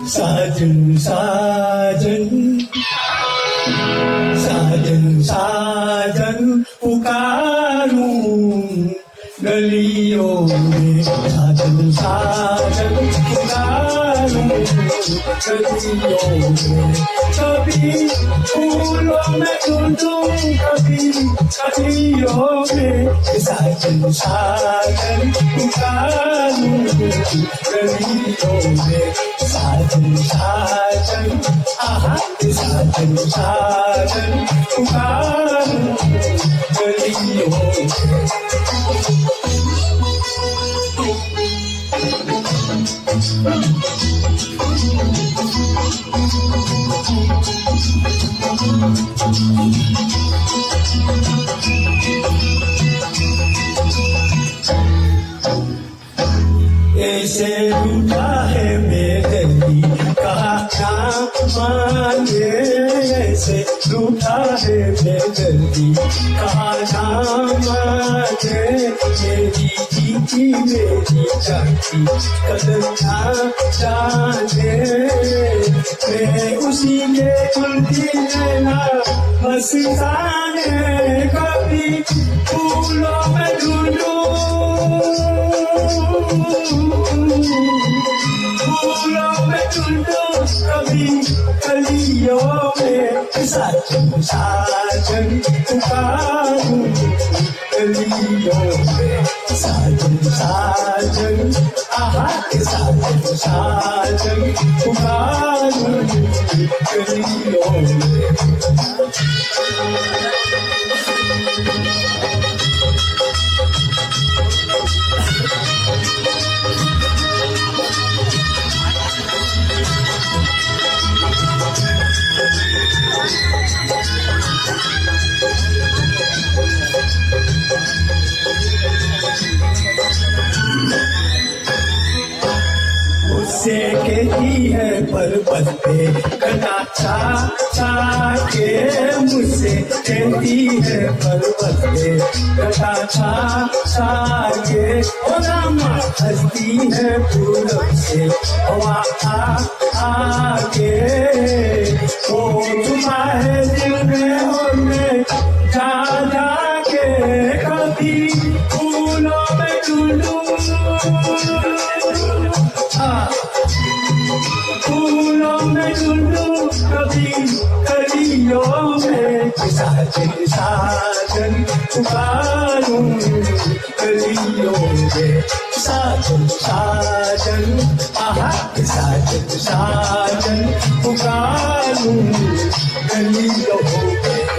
साजन साजन साजन साजन पुकारूं गलियों में साजन साजन पुकारूं गलियों में कभी फूलों में ढूंढूं कभी कलियों में साजन साजन पुकारूं गलियों में साजन साजन आहा साजन साजन पुकारूं गलियों में ऐसे रूठा है मेरे दिल कहा नाम मांगे ऐसे रूठा है मेरे दिल कहा नाम मांगे मेरी जीती मेरी जाती कदर ना जाने मैं उसी के उल्टी लेना मस्ताने कभी फूलों में ढूंढूं फूलों में ढूंढूं कभी कलियों में साजन साजन पुकारूं गलियों में साजन साजन आहा साजन साजन पुकारूं गलियों में मुझसे कहती है पर्वत पे कटा चा चा के मुझसे कहती है पर्वत पे कटा चा चा के ओ रामा हंसती है पूरब से हवा आ के ओ छुपा है दिल में और मैं जा जा के कभी फूलों में ढूंढूं फूलों में ढूंढूं कभी कलियों में साजन साजन पुकारूं गलियों में साजन साजन आहा साजन साजन पुकारूं गलियों में